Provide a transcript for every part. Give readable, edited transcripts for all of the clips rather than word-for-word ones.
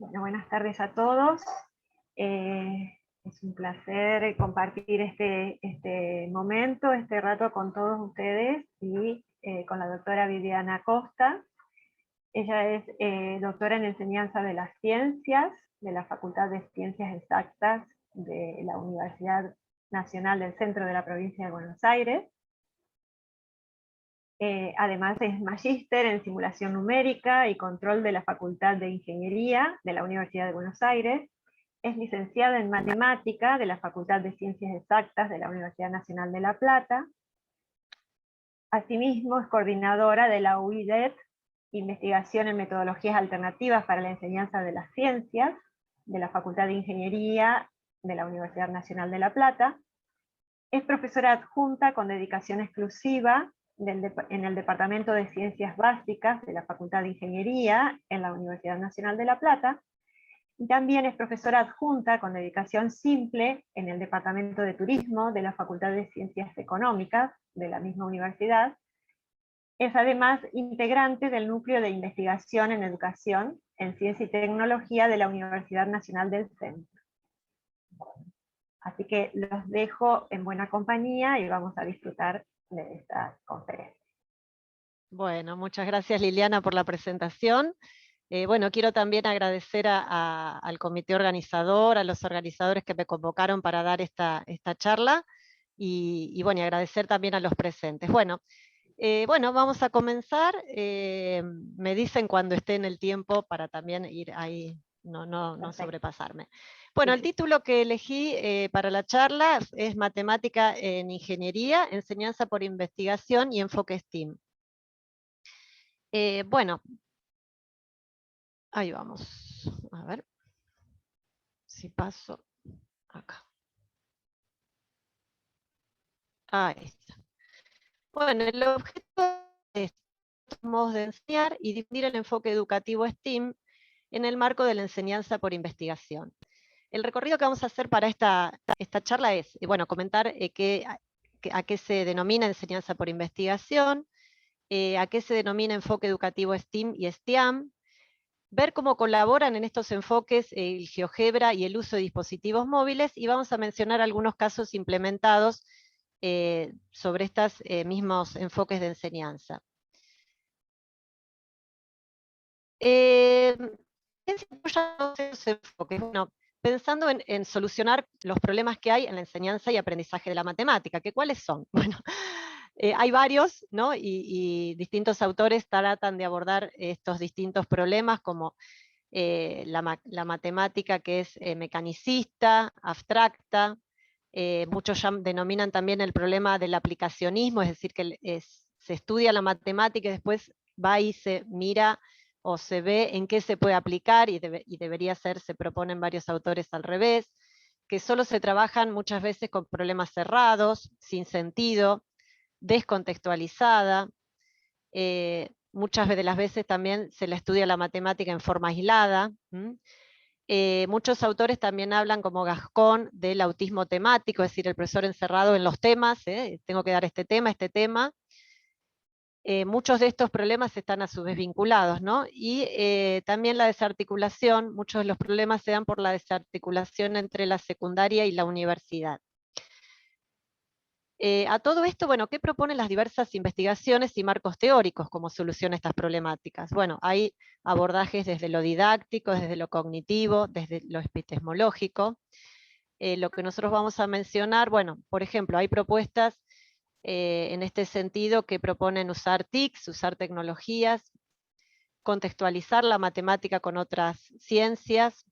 Bueno, buenas tardes a todos. Es un placer compartir este momento, este rato con todos ustedes y con la doctora Viviana Costa. Ella es doctora en enseñanza de las ciencias, de la Facultad de Ciencias Exactas de la Universidad Nacional del Centro de la Provincia de Buenos Aires. Además es magíster en simulación numérica y control de la Facultad de Ingeniería de la Universidad de Buenos Aires. Es licenciada en matemática de la Facultad de Ciencias Exactas de la Universidad Nacional de La Plata. Asimismo es coordinadora de la UIDET, Investigación en Metodologías Alternativas para la Enseñanza de las Ciencias, de la Facultad de Ingeniería de la Universidad Nacional de La Plata. Es profesora adjunta con dedicación exclusiva en el Departamento de Ciencias Básicas de la Facultad de Ingeniería en la Universidad Nacional de La Plata, y también es profesora adjunta con dedicación simple en el Departamento de Turismo de la Facultad de Ciencias Económicas de la misma universidad. Es además integrante del Núcleo de Investigación en Educación en Ciencia y Tecnología de la Universidad Nacional del Centro. Así que los dejo en buena compañía y vamos a disfrutar de esta conferencia. Bueno, muchas gracias Liliana por la presentación. Bueno, quiero también agradecer al comité organizador, a los organizadores que me convocaron para dar esta charla, y bueno, y agradecer también a los presentes. Bueno, vamos a comenzar. Me dicen cuando esté en el tiempo para también ir ahí, no sobrepasarme. Bueno, el título que elegí para la charla es Matemática en Ingeniería, Enseñanza por Investigación y Enfoque STEAM. Bueno, ahí vamos. A ver si paso acá. Ahí está. Bueno, el objeto es modos de enseñar y difundir el enfoque educativo STEAM en el marco de la enseñanza por investigación. El recorrido que vamos a hacer para esta charla es, bueno, comentar a qué se denomina enseñanza por investigación, a qué se denomina enfoque educativo STEAM y STEAM, ver cómo colaboran en estos enfoques el GeoGebra y el uso de dispositivos móviles, y vamos a mencionar algunos casos implementados sobre estos mismos enfoques de enseñanza. Bueno, pensando en solucionar los problemas que hay en la enseñanza y aprendizaje de la matemática, ¿que cuáles son? Bueno, hay varios, ¿no? Y distintos autores tratan de abordar estos distintos problemas, como la matemática que es mecanicista, abstracta. Muchos ya denominan también el problema del aplicacionismo, es decir, que se estudia la matemática y después va y se mira o se ve en qué se puede aplicar, y debería ser, se proponen varios autores al revés, que solo se trabajan muchas veces con problemas cerrados, sin sentido, descontextualizada. Muchas de las veces también se la estudia la matemática en forma aislada. Muchos autores también hablan, como Gascón, del autismo temático, es decir, el profesor encerrado en los temas, tengo que dar este tema. Muchos de estos problemas están a su vez vinculados, ¿no? Y también la desarticulación, muchos de los problemas se dan por la desarticulación entre la secundaria y la universidad. A todo esto, bueno, ¿qué proponen las diversas investigaciones y marcos teóricos como solución a estas problemáticas? Bueno, hay abordajes desde lo didáctico, desde lo cognitivo, desde lo epistemológico. Lo que nosotros vamos a mencionar, bueno, por ejemplo, hay propuestas en este sentido que proponen usar TICs, usar tecnologías, contextualizar la matemática con otras ciencias,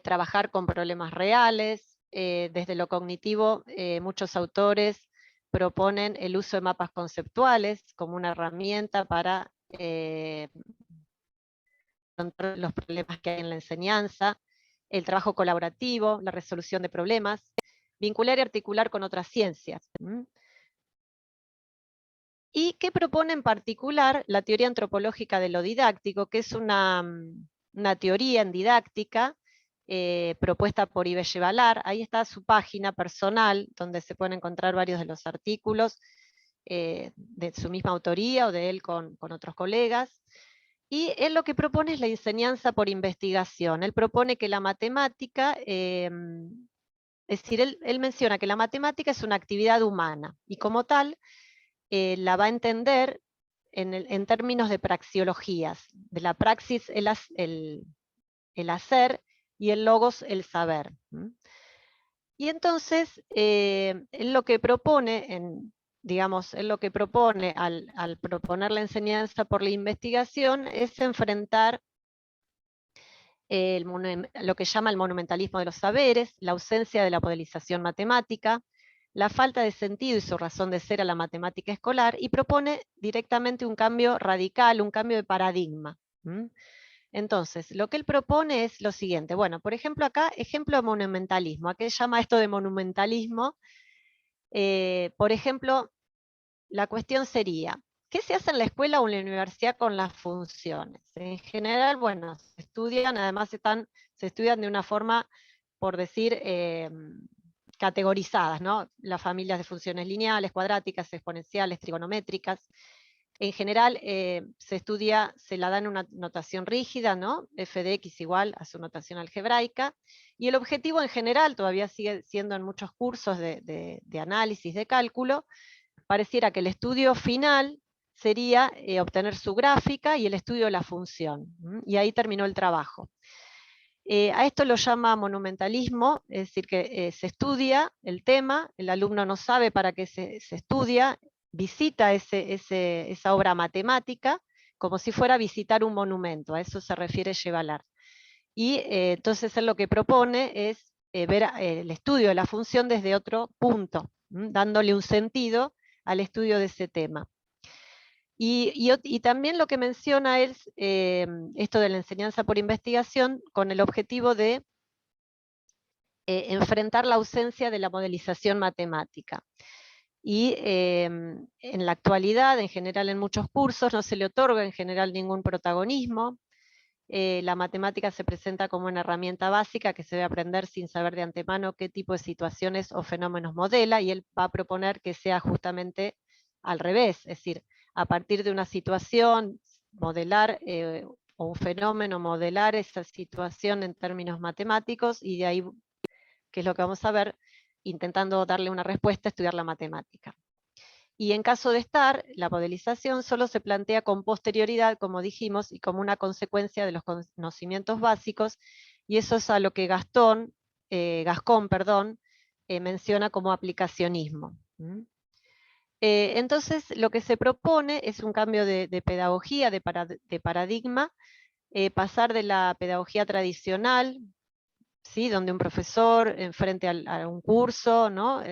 trabajar con problemas reales. Desde lo cognitivo, muchos autores proponen el uso de mapas conceptuales como una herramienta para encontrar los problemas que hay en la enseñanza, el trabajo colaborativo, la resolución de problemas, vincular y articular con otras ciencias. ¿Y qué propone en particular la teoría antropológica de lo didáctico, que es una teoría en didáctica propuesta por Ives Yevalar? Ahí está su página personal, donde se pueden encontrar varios de los artículos de su misma autoría o de él con otros colegas. Y él lo que propone es la enseñanza por investigación. Él propone que la matemática, es decir, él menciona que la matemática es una actividad humana, y como tal, la va a entender en términos de praxiologías, de la praxis, el hacer, y el logos, el saber. Y entonces, él lo que propone, digamos, él lo que propone al proponer la enseñanza por la investigación es enfrentar lo que llama el monumentalismo de los saberes, la ausencia de la modelización matemática, la falta de sentido y su razón de ser a la matemática escolar, y propone directamente un cambio radical, un cambio de paradigma. Entonces, lo que él propone es lo siguiente. Bueno, por ejemplo, acá, ejemplo de monumentalismo. ¿A qué llama esto de monumentalismo? Por ejemplo, la cuestión sería, ¿qué se hace en la escuela o en la universidad con las funciones? En general, bueno, se estudian, además se estudian de una forma, por decir, categorizadas, ¿no? Las familias de funciones lineales, cuadráticas, exponenciales, trigonométricas. En general, se la da en una notación rígida, ¿no? F de X igual a su notación algebraica, y el objetivo en general, todavía sigue siendo en muchos cursos de análisis de cálculo, pareciera que el estudio final sería obtener su gráfica y el estudio de la función, y ahí terminó el trabajo. A esto lo llama monumentalismo, es decir, que se estudia el tema, el alumno no sabe para qué se estudia, visita esa obra matemática como si fuera a visitar un monumento, a eso se refiere Yevalar. Y entonces él lo que propone es ver el estudio de la función desde otro punto, dándole un sentido al estudio de ese tema. Y también lo que menciona es esto de la enseñanza por investigación con el objetivo de enfrentar la ausencia de la modelización matemática. Y en la actualidad, en general en muchos cursos, no se le otorga en general ningún protagonismo. La matemática se presenta como una herramienta básica que se debe aprender sin saber de antemano qué tipo de situaciones o fenómenos modela, y él va a proponer que sea justamente al revés, es decir, a partir de una situación, modelar o un fenómeno, modelar esa situación en términos matemáticos, y de ahí, que es lo que vamos a ver, intentando darle una respuesta, estudiar la matemática. Y en caso de estar, la modelización solo se plantea con posterioridad, como dijimos, y como una consecuencia de los conocimientos básicos, y eso es a lo que Gascón, menciona como aplicacionismo. Entonces, lo que se propone es un cambio de pedagogía, de paradigma, pasar de la pedagogía tradicional, ¿sí? Donde un profesor enfrente a un curso, ¿no?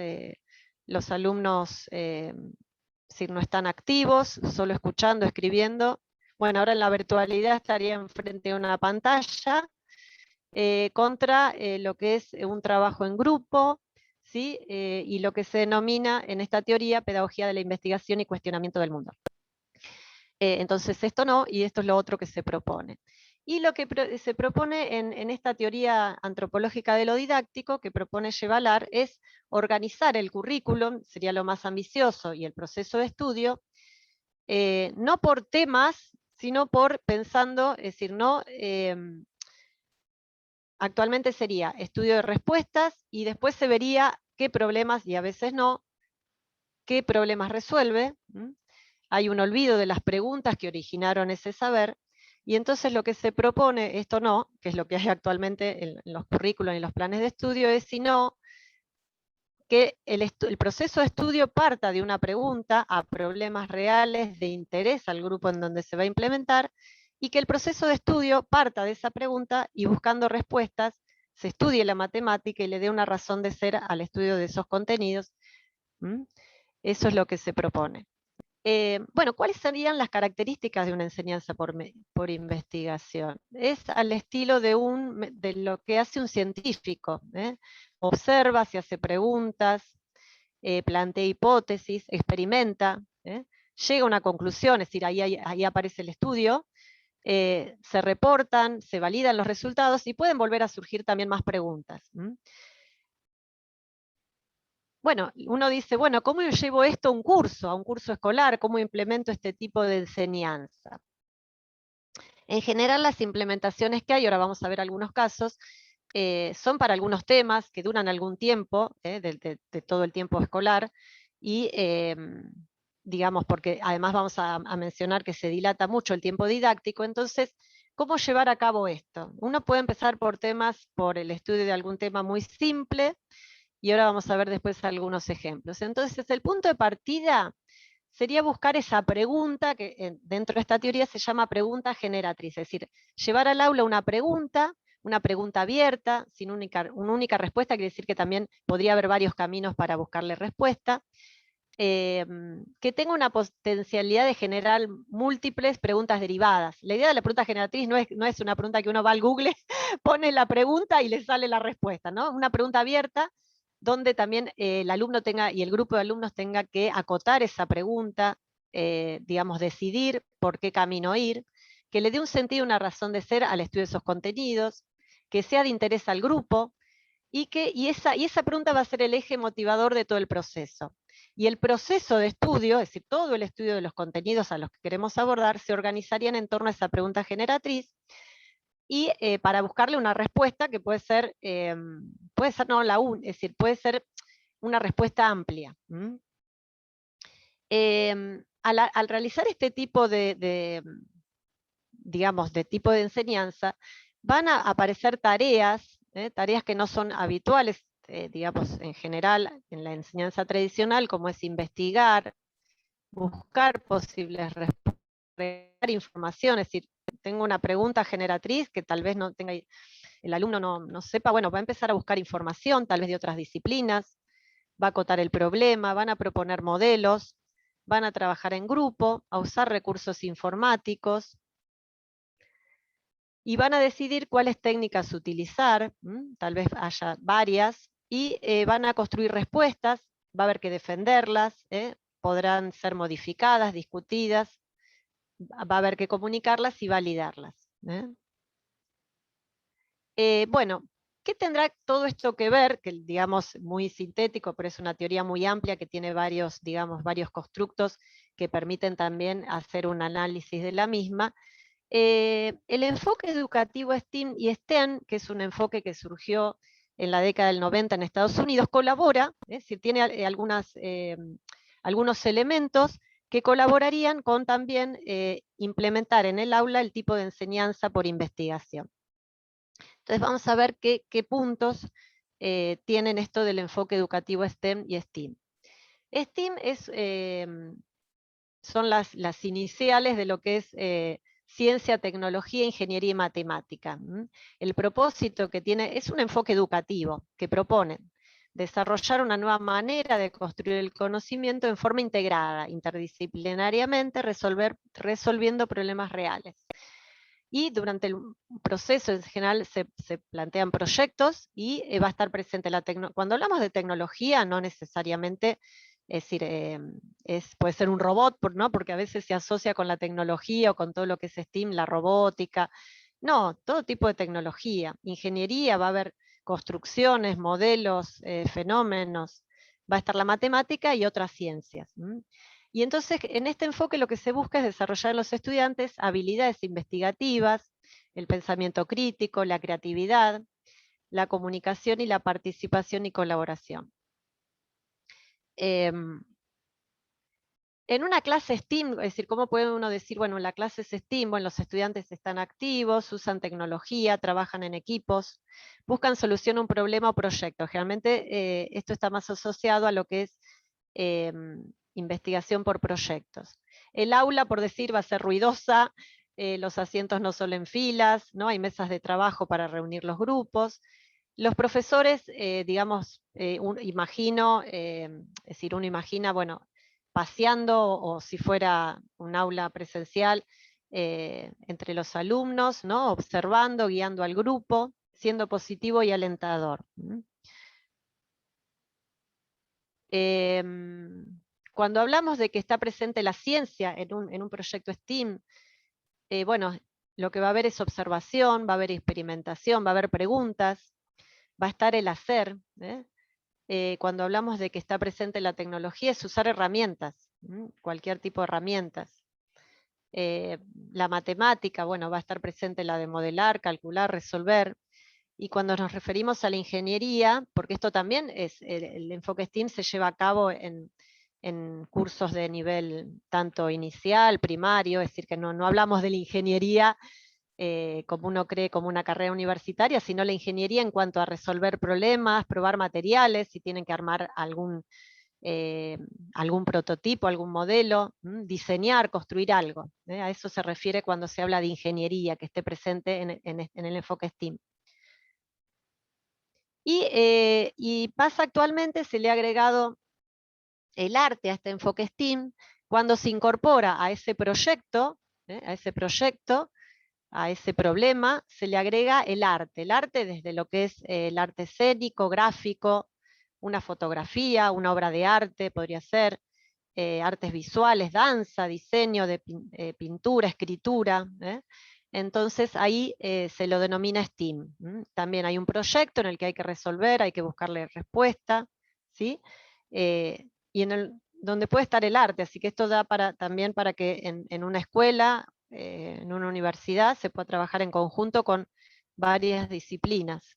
Los alumnos si no están activos, solo escuchando, escribiendo. Bueno, ahora en la virtualidad estarían frente a una pantalla, contra lo que es un trabajo en grupo, ¿sí? Y lo que se denomina en esta teoría pedagogía de la investigación y cuestionamiento del mundo. Entonces esto no, y esto es lo otro que se propone. Y lo que se propone en esta teoría antropológica de lo didáctico, que propone Yevalar, es organizar el currículum, sería lo más ambicioso, y el proceso de estudio, no por temas, sino por pensando, es decir, no, actualmente sería estudio de respuestas, y después se vería qué problemas, y a veces no, qué problemas resuelve. Hay un olvido de las preguntas que originaron ese saber, y entonces lo que se propone, esto no, que es lo que hay actualmente en los currículos y los planes de estudio, es sino que el proceso de estudio parta de una pregunta a problemas reales de interés al grupo en donde se va a implementar, y que el proceso de estudio parta de esa pregunta y buscando respuestas se estudie la matemática y le dé una razón de ser al estudio de esos contenidos. Eso es lo que se propone. Bueno, ¿cuáles serían las características de una enseñanza por investigación? Es al estilo de lo que hace un científico. Observa, se hace preguntas, plantea hipótesis, experimenta, llega a una conclusión, es decir, ahí aparece el estudio, se reportan, se validan los resultados y pueden volver a surgir también más preguntas. Bueno, uno dice, bueno, ¿cómo yo llevo esto a un curso escolar? ¿Cómo implemento este tipo de enseñanza? En general, las implementaciones que hay, ahora vamos a ver algunos casos, son para algunos temas que duran algún tiempo, de todo el tiempo escolar, y digamos, porque además vamos a mencionar que se dilata mucho el tiempo didáctico. Entonces, ¿cómo llevar a cabo esto? Uno puede empezar por el estudio de algún tema muy simple, y ahora vamos a ver después algunos ejemplos. Entonces, el punto de partida sería buscar esa pregunta, que dentro de esta teoría se llama pregunta generatriz, es decir, llevar al aula una pregunta abierta, sin una única respuesta, quiere decir que también podría haber varios caminos para buscarle respuesta, que tenga una potencialidad de generar múltiples preguntas derivadas. La idea de la pregunta generatriz no es una pregunta que uno va al Google, pone la pregunta y le sale la respuesta, ¿no? Una pregunta abierta donde también el alumno tenga, y el grupo de alumnos tenga que acotar esa pregunta, digamos, decidir por qué camino ir, que le dé un sentido, una razón de ser al estudio de esos contenidos, que sea de interés al grupo, y esa pregunta va a ser el eje motivador de todo el proceso. Y el proceso de estudio, es decir, todo el estudio de los contenidos a los que queremos abordar, se organizarían en torno a esa pregunta generatriz, y para buscarle una respuesta que puede ser no es decir, puede ser una respuesta amplia. Al realizar este tipo digamos, de tipo de enseñanza, van a aparecer tareas que no son habituales, digamos, en general en la enseñanza tradicional, como es investigar, buscar posibles respuestas, información, es decir, tengo una pregunta generatriz que tal vez no tenga, el alumno no sepa, bueno, va a empezar a buscar información, tal vez de otras disciplinas, va a acotar el problema, van a proponer modelos, van a trabajar en grupo, a usar recursos informáticos, y van a decidir cuáles técnicas utilizar, tal vez haya varias, y van a construir respuestas, va a haber que defenderlas, podrán ser modificadas, discutidas, va a haber que comunicarlas y validarlas. Bueno, ¿qué tendrá todo esto que ver? Que digamos muy sintético, pero es una teoría muy amplia que tiene varios, digamos, varios constructos que permiten también hacer un análisis de la misma. El enfoque educativo STEAM y STEM, que es un enfoque que surgió en la década del 90 en Estados Unidos, colabora, es decir, tiene algunos elementos que colaborarían con también implementar en el aula el tipo de enseñanza por investigación. Entonces vamos a ver qué puntos tienen esto del enfoque educativo STEM y STEAM. STEAM son las iniciales de lo que es ciencia, tecnología, ingeniería y matemática. El propósito que tiene es un enfoque educativo que propone desarrollar una nueva manera de construir el conocimiento en forma integrada, interdisciplinariamente, resolviendo problemas reales. Y durante el proceso en general se plantean proyectos y va a estar presente la tecnología. Cuando hablamos de tecnología, no necesariamente, es decir, puede ser un robot, ¿no? Porque a veces se asocia con la tecnología o con todo lo que es STEAM, la robótica. No, todo tipo de tecnología. Ingeniería, va a haber construcciones, modelos, fenómenos, va a estar la matemática y otras ciencias. Y entonces, en este enfoque lo que se busca es desarrollar en los estudiantes habilidades investigativas, el pensamiento crítico, la creatividad, la comunicación y la participación y colaboración. En una clase STEAM, es decir, ¿cómo puede uno decir, bueno, en la clase es STEAM, bueno, los estudiantes están activos, usan tecnología, trabajan en equipos, buscan solución a un problema o proyecto? Generalmente esto está más asociado a lo que es investigación por proyectos. El aula, por decir, va a ser ruidosa, los asientos no son en filas, ¿no? Hay mesas de trabajo para reunir los grupos. Los profesores, digamos, imagino, es decir, uno imagina, bueno, paseando, o si fuera un aula presencial, entre los alumnos, ¿no? Observando, guiando al grupo, siendo positivo y alentador. Cuando hablamos de que está presente la ciencia en un proyecto STEAM, bueno, lo que va a haber es observación, va a haber experimentación, va a haber preguntas, va a estar el hacer. Cuando hablamos de que está presente la tecnología, es usar herramientas, cualquier tipo de herramientas. La matemática, bueno, va a estar presente la de modelar, calcular, resolver. Y cuando nos referimos a la ingeniería, porque esto también es, el enfoque STEAM se lleva a cabo en cursos de nivel tanto inicial, primario, es decir, que no hablamos de la ingeniería como uno cree como una carrera universitaria, sino la ingeniería en cuanto a resolver problemas, probar materiales, si tienen que armar algún prototipo, algún modelo, diseñar, construir algo. A eso se refiere cuando se habla de ingeniería, que esté presente en el enfoque STEAM. Y pasa actualmente, se le ha agregado el arte a este enfoque STEAM, cuando se incorpora a ese proyecto, a ese problema, se le agrega el arte desde lo que es el arte escénico, gráfico, una fotografía, una obra de arte, podría ser, artes visuales, danza, diseño, de pintura, escritura. Entonces ahí se lo denomina STEAM. También hay un proyecto en el que hay que resolver, hay que buscarle respuesta, ¿sí? Y donde puede estar el arte, así que esto da también para que en una escuela, en una universidad, se pueda trabajar en conjunto con varias disciplinas.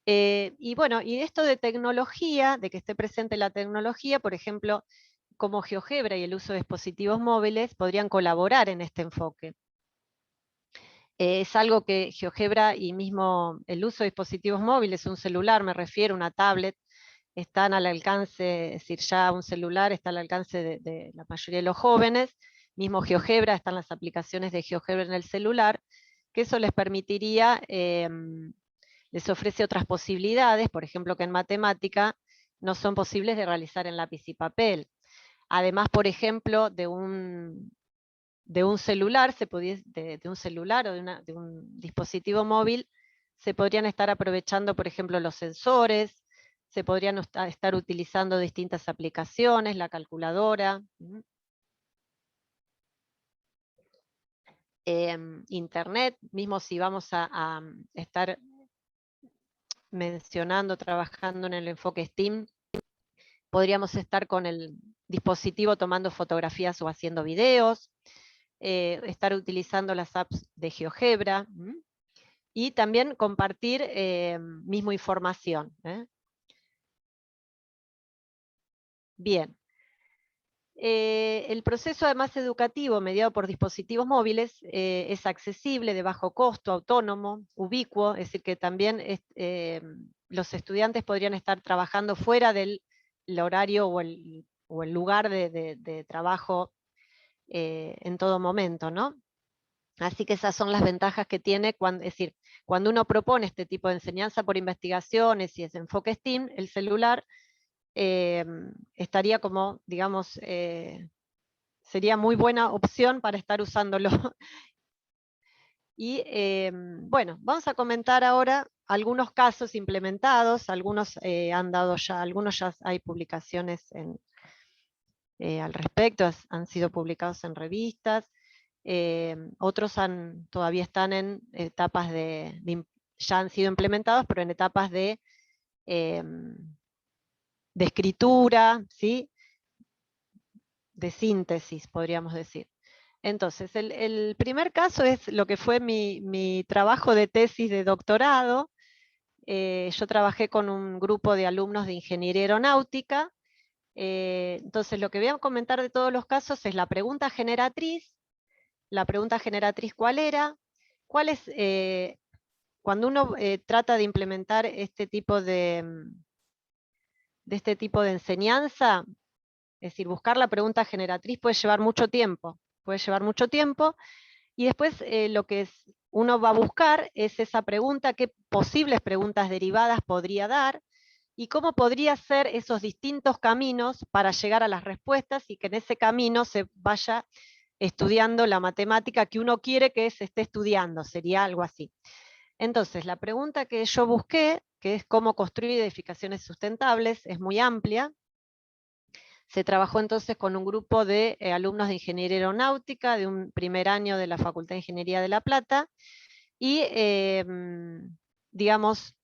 Y bueno, y esto de tecnología, de que esté presente la tecnología, por ejemplo, como GeoGebra y el uso de dispositivos móviles podrían colaborar en este enfoque. Es algo que GeoGebra y mismo el uso de dispositivos móviles, un celular me refiero, una tablet, están al alcance, es decir, ya un celular está al alcance de la mayoría de los jóvenes, mismo GeoGebra, están las aplicaciones de GeoGebra en el celular, que eso les permitiría, les ofrece otras posibilidades, por ejemplo, que en matemática no son posibles de realizar en lápiz y papel. Además, por ejemplo, de un celular, de un celular o de un dispositivo móvil, se podrían estar aprovechando, por ejemplo, los sensores, se podrían estar utilizando distintas aplicaciones, la calculadora, Internet, mismo si vamos a estar mencionando, trabajando en el enfoque STEAM, podríamos estar con el dispositivo tomando fotografías o haciendo videos, estar utilizando las apps de GeoGebra, y también compartir mismo información. Bien. El proceso además educativo mediado por dispositivos móviles es accesible, de bajo costo, autónomo, ubicuo, es decir que también los estudiantes podrían estar trabajando fuera del horario o el lugar de trabajo en todo momento, ¿no? Así que esas son las ventajas que tiene, es decir, cuando uno propone este tipo de enseñanza por investigaciones y ese enfoque STEAM, el celular estaría como, digamos, sería muy buena opción para estar usándolo. Y bueno, vamos a comentar ahora algunos casos implementados, algunos algunos ya hay publicaciones al respecto, han sido publicados en revistas, otros todavía están en etapas ya han sido implementados, pero en etapas de escritura, ¿sí? De síntesis, podríamos decir. Entonces, el primer caso es lo que fue mi trabajo de tesis de doctorado. Yo trabajé con un grupo de alumnos de ingeniería aeronáutica. Entonces, lo que voy a comentar de todos los casos es la pregunta generatriz. La pregunta generatriz, ¿cuál era? ¿Cuál es, cuando uno trata de implementar este tipo de enseñanza, es decir, buscar la pregunta generatriz puede llevar mucho tiempo. Y después lo que uno va a buscar es esa pregunta, qué posibles preguntas derivadas podría dar, y cómo podría ser esos distintos caminos para llegar a las respuestas, y que en ese camino se vaya estudiando la matemática que uno quiere que se esté estudiando, sería algo así. Entonces, la pregunta que yo busqué, que es cómo construir edificaciones sustentables, es muy amplia. Se trabajó entonces con un grupo de alumnos de Ingeniería Aeronáutica, de un primer año de la Facultad de Ingeniería de La Plata, y digamos,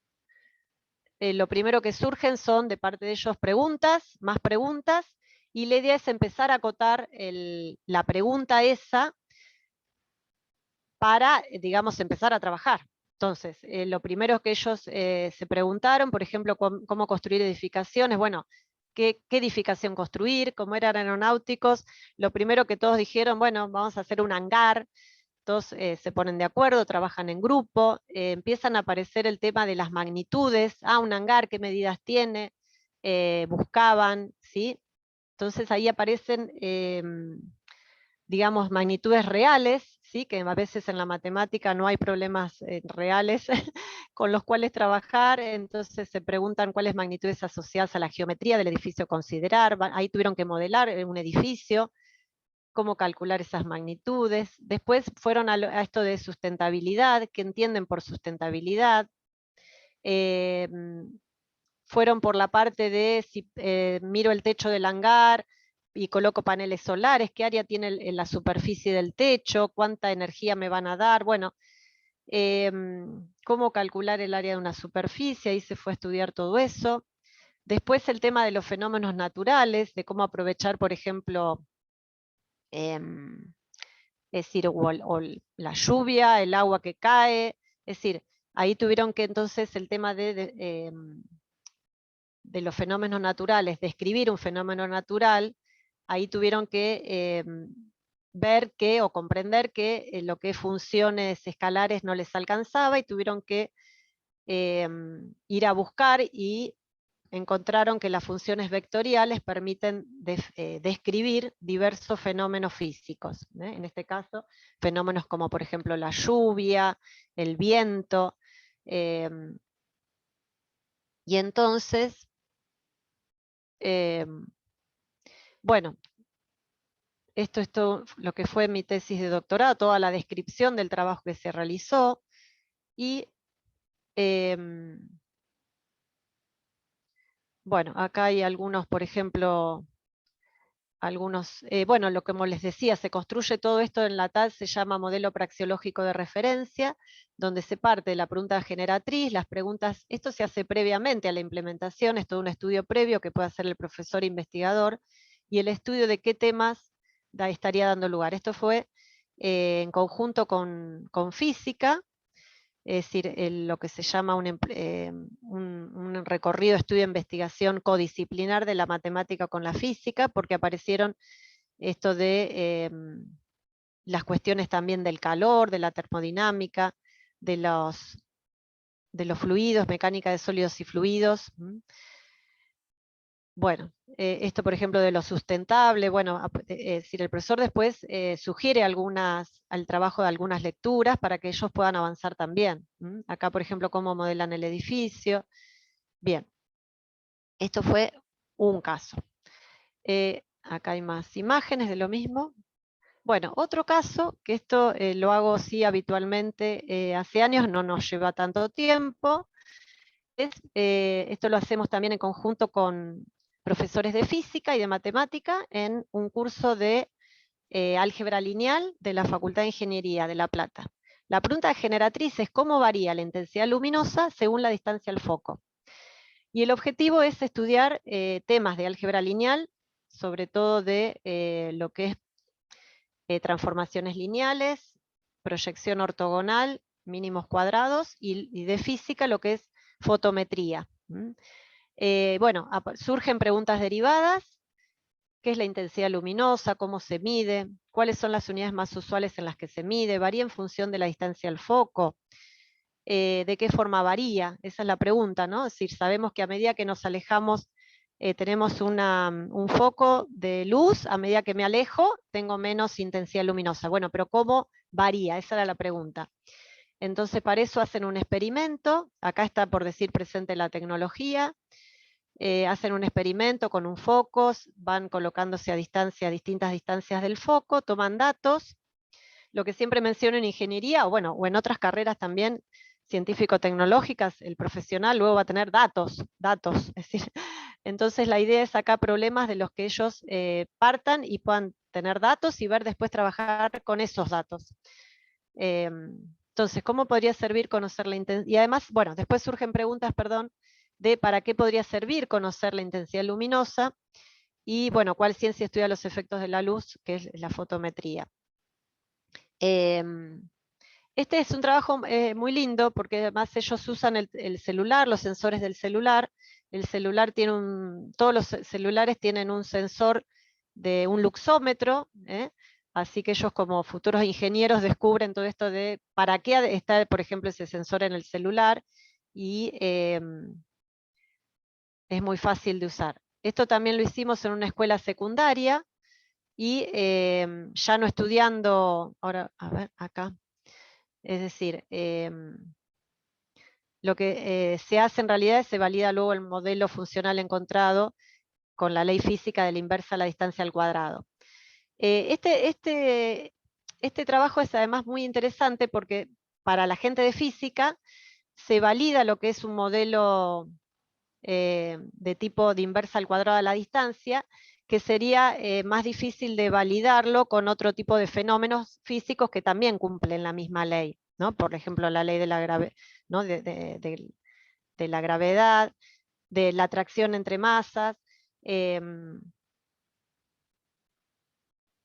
lo primero que surgen son de parte de ellos preguntas, más preguntas, y la idea es empezar a acotar la pregunta esa para, digamos, empezar a trabajar. Entonces, lo primero que ellos se preguntaron, por ejemplo, cómo construir edificaciones, bueno, ¿qué edificación construir? Como eran aeronáuticos, lo primero que todos dijeron, bueno, vamos a hacer un hangar, todos se ponen de acuerdo, trabajan en grupo, empiezan a aparecer el tema de las magnitudes, un hangar, ¿qué medidas tiene? Buscaban, ¿sí? Entonces ahí aparecen, digamos, magnitudes reales, ¿sí? Que a veces en la matemática no hay problemas reales con los cuales trabajar, entonces se preguntan cuáles magnitudes asociadas a la geometría del edificio a considerar, ahí tuvieron que modelar un edificio, cómo calcular esas magnitudes. Después fueron a esto de sustentabilidad, qué entienden por sustentabilidad. Fueron por la parte de si miro el techo del hangar y coloco paneles solares, qué área tiene la superficie del techo, cuánta energía me van a dar, bueno, cómo calcular el área de una superficie, ahí se fue a estudiar todo eso. Después el tema de los fenómenos naturales, de cómo aprovechar, por ejemplo, es decir, o la lluvia, el agua que cae, es decir, ahí tuvieron que entonces el tema de los fenómenos naturales, describir un fenómeno natural, ahí tuvieron que ver que, o comprender que lo que es funciones escalares no les alcanzaba y tuvieron que ir a buscar y encontraron que las funciones vectoriales permiten describir diversos fenómenos físicos. En este caso, fenómenos como por ejemplo la lluvia, el viento, y entonces, bueno, esto es todo lo que fue mi tesis de doctorado, toda la descripción del trabajo que se realizó, y bueno, acá hay algunos, por ejemplo, bueno, lo que como les decía, se construye todo esto en la TAD, se llama modelo praxeológico de referencia, donde se parte de la pregunta generatriz, las preguntas, esto se hace previamente a la implementación, es todo un estudio previo que puede hacer el profesor investigador, y el estudio de qué temas estaría dando lugar. Esto fue en conjunto con física, es decir, lo que se llama un recorrido, estudio de investigación codisciplinar de la matemática con la física, porque aparecieron esto de las cuestiones también del calor, de la termodinámica, de los fluidos, mecánica de sólidos y fluidos. Bueno, esto por ejemplo de lo sustentable, bueno, es decir, el profesor después sugiere al trabajo de algunas lecturas para que ellos puedan avanzar también. Acá por ejemplo cómo modelan el edificio. Bien, esto fue un caso. Acá hay más imágenes de lo mismo. Bueno, otro caso, que esto lo hago sí habitualmente hace años, no nos lleva tanto tiempo, esto lo hacemos también en conjunto con profesores de física y de matemática en un curso de álgebra lineal de la Facultad de Ingeniería de La Plata. La pregunta generatriz es cómo varía la intensidad luminosa según la distancia al foco. Y el objetivo es estudiar temas de álgebra lineal, sobre todo de lo que es transformaciones lineales, proyección ortogonal, mínimos cuadrados, y de física lo que es fotometría. Bueno, surgen preguntas derivadas, qué es la intensidad luminosa, cómo se mide, cuáles son las unidades más usuales en las que se mide, varía en función de la distancia al foco, de qué forma varía, esa es la pregunta, ¿no? Es decir, sabemos que a medida que nos alejamos tenemos un foco de luz, a medida que me alejo tengo menos intensidad luminosa. Bueno, pero ¿cómo varía? Esa era la pregunta. Entonces para eso hacen un experimento, acá está por decir presente la tecnología, hacen un experimento con un foco, van colocándose a distintas distancias del foco, toman datos, lo que siempre menciono en ingeniería, o en otras carreras también científico-tecnológicas, el profesional luego va a tener datos, es decir, entonces la idea es sacar problemas de los que ellos partan y puedan tener datos y ver después trabajar con esos datos. Entonces, ¿cómo podría servir conocer la intensidad? Y además, bueno, después surgen preguntas, perdón, de para qué podría servir conocer la intensidad luminosa. y bueno, cuál ciencia estudia los efectos de la luz, que es la fotometría. Este es un trabajo muy lindo porque además ellos usan el celular, los sensores del celular. El celular tiene todos los celulares tienen un sensor de un luxómetro, así que ellos como futuros ingenieros descubren todo esto de para qué está, por ejemplo, ese sensor en el celular, y es muy fácil de usar. Esto también lo hicimos en una escuela secundaria, y ya no estudiando, ahora, a ver, acá. Es decir, lo que se hace en realidad es se valida luego el modelo funcional encontrado con la ley física de la inversa a la distancia al cuadrado. Este trabajo es además muy interesante porque para la gente de física se valida lo que es un modelo de tipo de inversa al cuadrado a la distancia, que sería más difícil de validarlo con otro tipo de fenómenos físicos que también cumplen la misma ley, ¿no? Por ejemplo, la ley de la, ¿no? de la gravedad, de la atracción entre masas,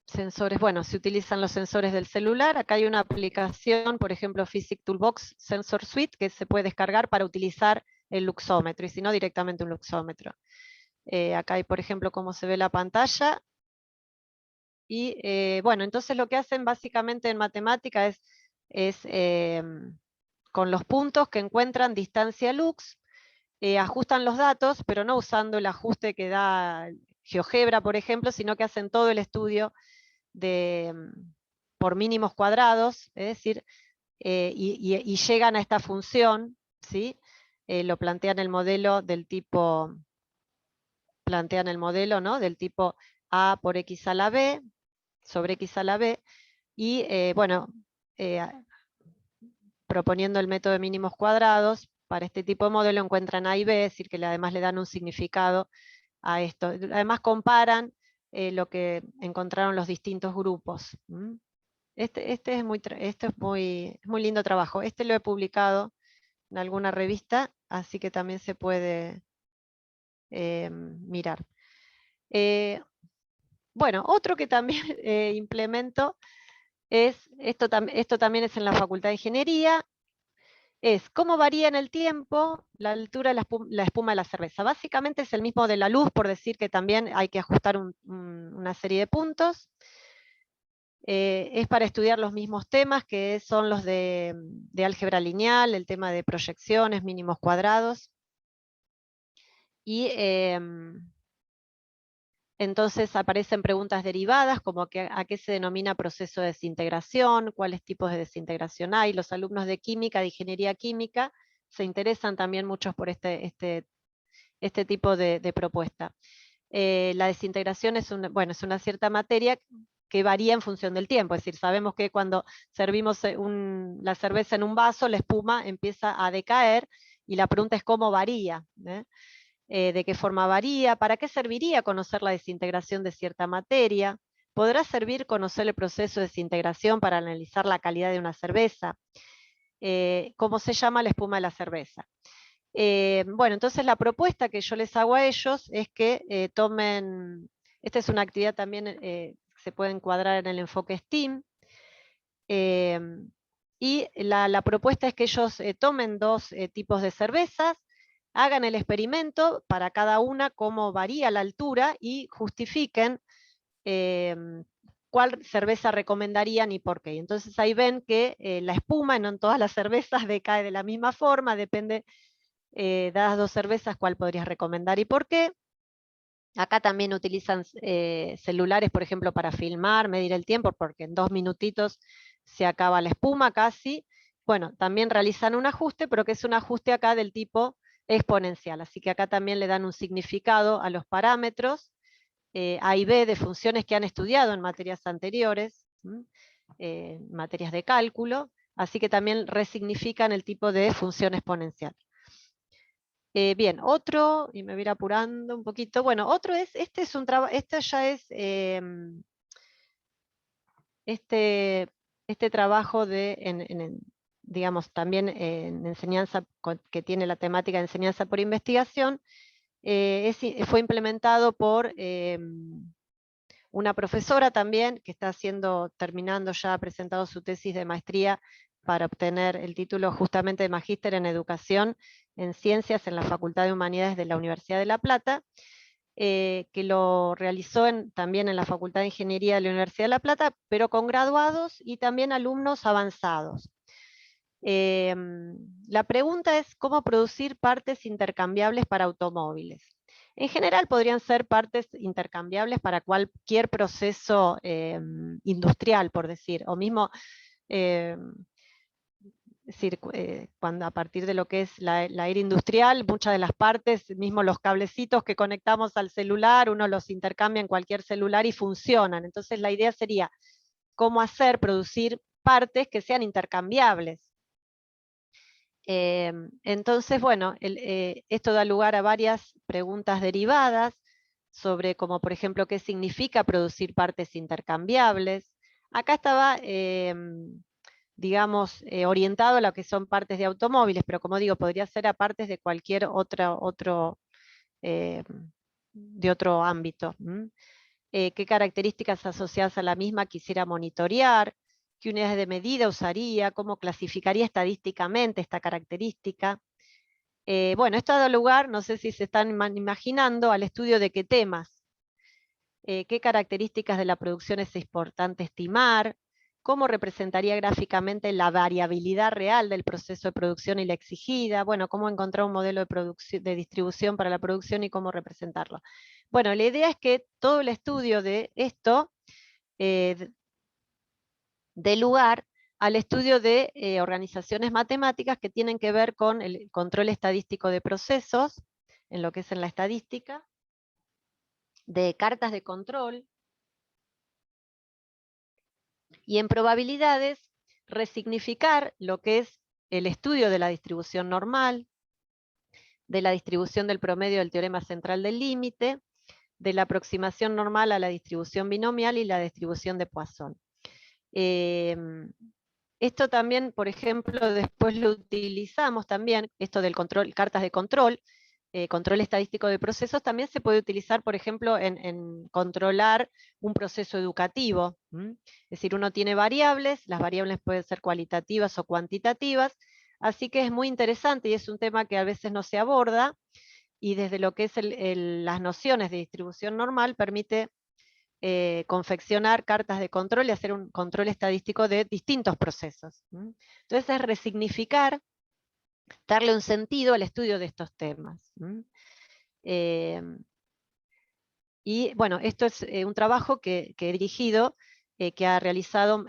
sensores, bueno, se utilizan los sensores del celular. Acá hay una aplicación, por ejemplo, Physics Toolbox Sensor Suite, que se puede descargar para utilizar el luxómetro, y si no, directamente un luxómetro. Acá hay, por ejemplo, cómo se ve la pantalla. Y bueno, entonces lo que hacen básicamente en matemática es con los puntos que encuentran distancia lux, ajustan los datos, pero no usando el ajuste que da GeoGebra, por ejemplo, sino que hacen todo el estudio por mínimos cuadrados, es decir, y llegan a esta función, ¿sí? Lo plantean el modelo del tipo, ¿no? Del tipo A por X a la B, sobre X a la B, y bueno, eh, proponiendo el método de mínimos cuadrados, para este tipo de modelo encuentran A y B, es decir, que además le dan un significado a esto. Además comparan lo que encontraron los distintos grupos. Este es muy lindo trabajo. Este lo he publicado en alguna revista, así que también se puede mirar. Bueno, otro que también implemento es, esto también es en la Facultad de Ingeniería, es cómo varía en el tiempo la altura de la espuma de la cerveza. Básicamente es el mismo de la luz, por decir que también hay que ajustar una serie de puntos. Es para estudiar los mismos temas, que son los de álgebra lineal, el tema de proyecciones, mínimos cuadrados. Y entonces aparecen preguntas derivadas, como a qué se denomina proceso de desintegración, cuáles tipos de desintegración hay. Los alumnos de química, de ingeniería química, se interesan también muchos por este tipo de propuesta. La desintegración es una cierta materia que varía en función del tiempo, es decir, sabemos que cuando servimos la cerveza en un vaso, la espuma empieza a decaer, y la pregunta es cómo varía, de qué forma varía, para qué serviría conocer la desintegración de cierta materia, podrá servir conocer el proceso de desintegración para analizar la calidad de una cerveza, cómo se llama la espuma de la cerveza. Bueno, entonces la propuesta que yo les hago a ellos es que tomen, esta es una actividad también se puede encuadrar en el enfoque STEAM, y la propuesta es que ellos tomen dos tipos de cervezas, hagan el experimento para cada una, cómo varía la altura, y justifiquen cuál cerveza recomendarían y por qué. Entonces ahí ven que la espuma, no en todas las cervezas decae de la misma forma, depende, dadas dos cervezas, cuál podrías recomendar y por qué. Acá también utilizan celulares, por ejemplo, para filmar, medir el tiempo, porque en 2 minutitos se acaba la espuma casi. Bueno, también realizan un ajuste, pero que es un ajuste acá del tipo exponencial. Así que acá también le dan un significado a los parámetros A y B de funciones que han estudiado en materias anteriores, materias de cálculo. Así que también resignifican el tipo de función exponencial. Bien, otro, y me voy a ir apurando un poquito, bueno, otro es, este ya es este trabajo digamos, también en enseñanza, que tiene la temática de enseñanza por investigación, fue implementado por una profesora también, que está terminando ya, ha presentado su tesis de maestría para obtener el título justamente de Magíster en Educación en Ciencias en la Facultad de Humanidades de la Universidad de La Plata, que lo realizó también en la Facultad de Ingeniería de la Universidad de La Plata, pero con graduados y también alumnos avanzados. La pregunta es cómo producir partes intercambiables para automóviles. En general podrían ser partes intercambiables para cualquier proceso industrial, por decir, o mismo cuando a partir de lo que es la era industrial, muchas de las partes, mismo los cablecitos que conectamos al celular, uno los intercambia en cualquier celular y funcionan. Entonces la idea sería cómo producir partes que sean intercambiables. Entonces, bueno, esto da lugar a varias preguntas derivadas sobre, como por ejemplo, qué significa producir partes intercambiables. Acá estaba, digamos, orientado a lo que son partes de automóviles, pero como digo, podría ser a partes de cualquier de otro ámbito. ¿Qué características asociadas a la misma quisiera monitorear? ¿Qué unidades de medida usaría? ¿Cómo clasificaría estadísticamente esta característica? Bueno, esto ha dado lugar, no sé si se están imaginando, al estudio de qué temas. ¿Qué características de la producción es importante estimar? ¿Cómo representaría gráficamente la variabilidad real del proceso de producción y la exigida? Bueno, cómo encontrar un modelo de distribución para la producción y cómo representarlo. Bueno, la idea es que todo el estudio de esto dé lugar al estudio de organizaciones matemáticas que tienen que ver con el control estadístico de procesos, en lo que es en la estadística, de cartas de control, y en probabilidades resignificar lo que es el estudio de la distribución normal, de la distribución del promedio del teorema central del límite, de la aproximación normal a la distribución binomial y la distribución de Poisson. Esto también, por ejemplo, después lo utilizamos también, esto del control, cartas de control, control estadístico de procesos, también se puede utilizar, por ejemplo, en controlar un proceso educativo. Es decir, uno tiene variables, las variables pueden ser cualitativas o cuantitativas, así que es muy interesante y es un tema que a veces no se aborda, y desde lo que es las nociones de distribución normal permite confeccionar cartas de control y hacer un control estadístico de distintos procesos. Entonces es resignificar, darle un sentido al estudio de estos temas. Y bueno, esto es un trabajo que he dirigido, que ha realizado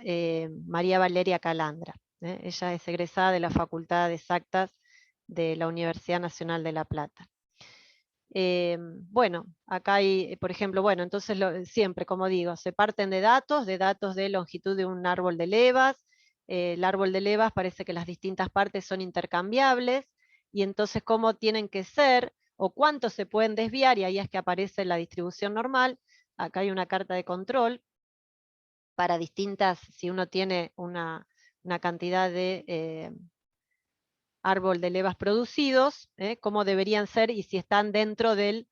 María Valeria Calandra. Ella es egresada de la Facultad de Exactas de la Universidad Nacional de La Plata. Bueno, acá hay, por ejemplo, bueno, entonces siempre, como digo, se parten de datos de longitud de un árbol de levas. El árbol de levas parece que las distintas partes son intercambiables, y entonces cómo tienen que ser, o cuánto se pueden desviar, y ahí es que aparece la distribución normal. Acá hay una carta de control para distintas, si uno tiene una cantidad de árbol de levas producidos, cómo deberían ser y si están dentro del,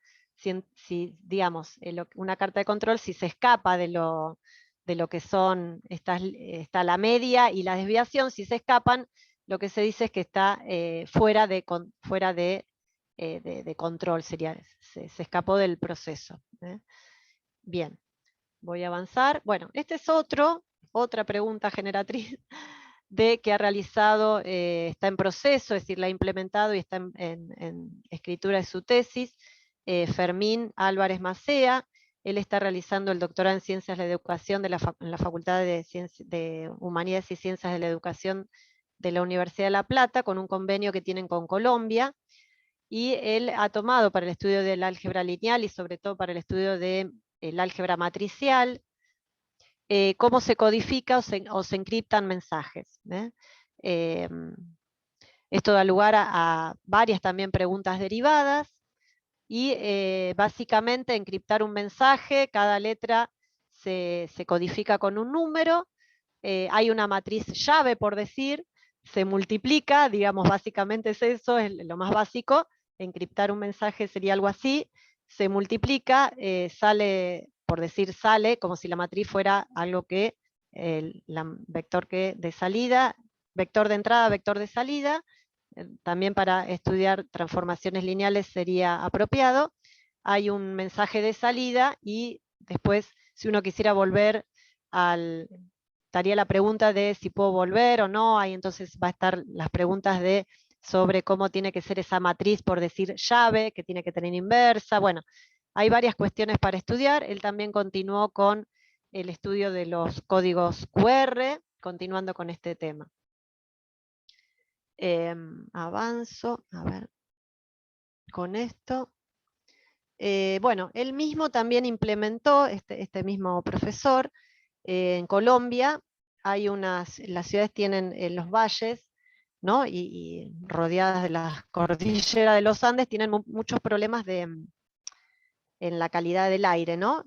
digamos, una carta de control, si se escapa de lo que son, está la media y la desviación, si se escapan, lo que se dice es que está fuera de control, sería, se escapó del proceso. Bien, voy a avanzar. Bueno, este es otra pregunta generatriz de que ha realizado, está en proceso, es decir, la ha implementado y está en escritura de su tesis, Fermín Álvarez Macea. Él está realizando el doctorado en Ciencias de la Educación en la Facultad de Humanidades y Ciencias de la Educación de la Universidad de La Plata, con un convenio que tienen con Colombia, y él ha tomado para el estudio del álgebra lineal y sobre todo para el estudio del álgebra matricial, cómo se codifica o se encriptan mensajes. Esto da lugar a varias también preguntas derivadas, y básicamente encriptar un mensaje, cada letra se codifica con un número, hay una matriz llave, por decir, se multiplica, digamos, básicamente es eso, es lo más básico, encriptar un mensaje sería algo así, se multiplica, sale, por decir sale, como si la matriz fuera algo que, vector que de salida, vector de entrada, vector de salida. También para estudiar transformaciones lineales sería apropiado. Hay un mensaje de salida y después, si uno quisiera volver estaría la pregunta de si puedo volver o no, ahí entonces va a estar las preguntas sobre cómo tiene que ser esa matriz, por decir llave, que tiene que tener inversa. Bueno, hay varias cuestiones para estudiar. Él también continuó con el estudio de los códigos QR, continuando con este tema. Avanzo, a ver, con esto. Bueno, él mismo también implementó, este mismo profesor, en Colombia, las ciudades tienen los valles, ¿no? y rodeadas de la cordillera de los Andes, tienen muchos problemas en la calidad del aire, ¿no?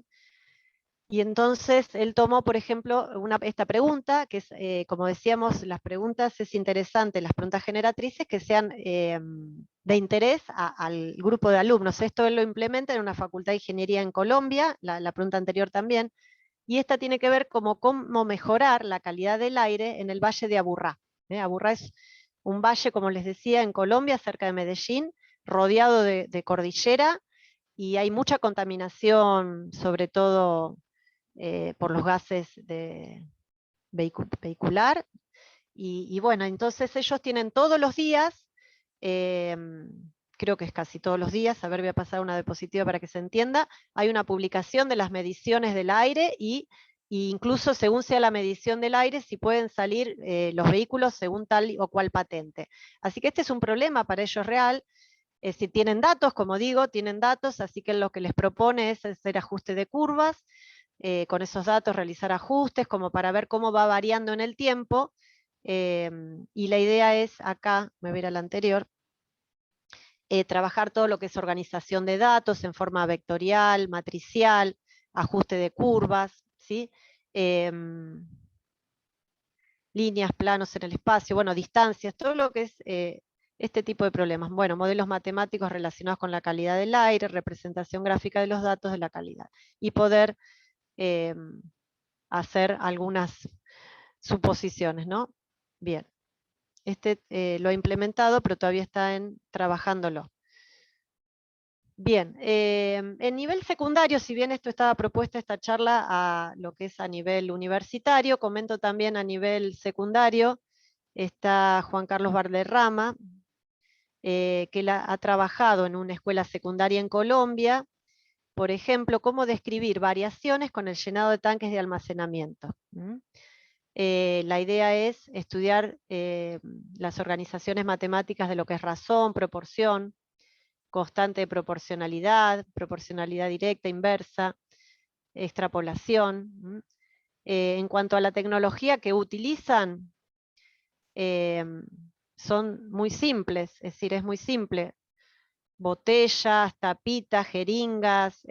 Y entonces él tomó, por ejemplo, esta pregunta, que es, como decíamos, las preguntas es interesante, las preguntas generatrices que sean de interés al grupo de alumnos. Esto él lo implementa en una facultad de ingeniería en Colombia, la pregunta anterior también, y esta tiene que ver cómo mejorar la calidad del aire en el valle de Aburrá. Aburrá es un valle, como les decía, en Colombia, cerca de Medellín, rodeado de cordillera, y hay mucha contaminación, sobre todo por los gases vehicular. Y bueno, entonces ellos tienen todos los días, creo que es casi todos los días, a ver, voy a pasar una diapositiva para que se entienda, hay una publicación de las mediciones del aire y incluso según sea la medición del aire, si pueden salir los vehículos según tal o cual patente. Así que este es un problema para ellos real. Si tienen datos, como digo, tienen datos, así que lo que les propone es hacer ajuste de curvas, con esos datos realizar ajustes como para ver cómo va variando en el tiempo, y la idea es, acá, me voy a ir a la anterior, trabajar todo lo que es organización de datos en forma vectorial, matricial, ajuste de curvas, ¿sí? Líneas, planos en el espacio, bueno, distancias, todo lo que es este tipo de problemas. Bueno, modelos matemáticos relacionados con la calidad del aire, representación gráfica de los datos de la calidad, y poder hacer algunas suposiciones, ¿no? Bien, lo ha implementado, pero todavía está trabajándolo. Bien, en nivel secundario, si bien esto estaba propuesta esta charla a lo que es a nivel universitario, comento también a nivel secundario, está Juan Carlos Valderrama, que él ha trabajado en una escuela secundaria en Colombia, por ejemplo, cómo describir variaciones con el llenado de tanques de almacenamiento. La idea es estudiar las organizaciones matemáticas de lo que es razón, proporción, constante de proporcionalidad, proporcionalidad directa, inversa, extrapolación. En cuanto a la tecnología que utilizan, son muy simples, es decir, es muy simple. Botellas, tapitas, jeringas,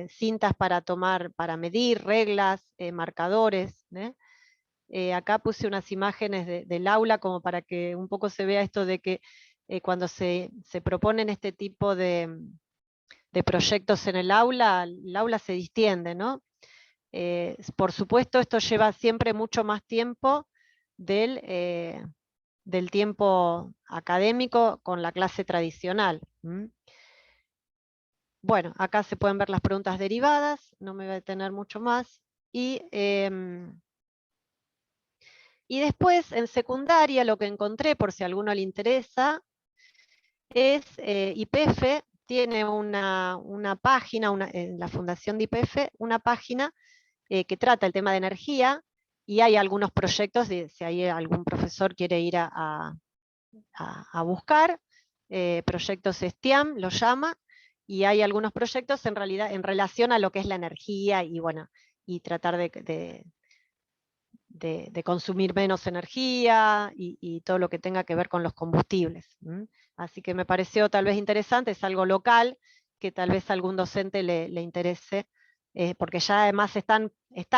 cintas para medir, reglas, marcadores. Acá puse unas imágenes del aula como para que un poco se vea esto de que cuando se proponen este tipo de proyectos en el aula se distiende, ¿no? Por supuesto, esto lleva siempre mucho más tiempo del tiempo académico con la clase tradicional. Bueno, acá se pueden ver las preguntas derivadas, no me voy a detener mucho más. Y después, en secundaria, lo que encontré, por si a alguno le interesa, es YPF tiene una página, en la fundación de YPF, una página que trata el tema de energía, y hay algunos proyectos, si hay algún profesor quiere ir a buscar, proyectos STEAM lo llama, y hay algunos proyectos en realidad en relación a lo que es la energía, y bueno, y tratar de consumir menos energía y todo lo que tenga que ver con los combustibles. Así que me pareció tal vez interesante, es algo local que tal vez a algún docente le interese, porque ya además están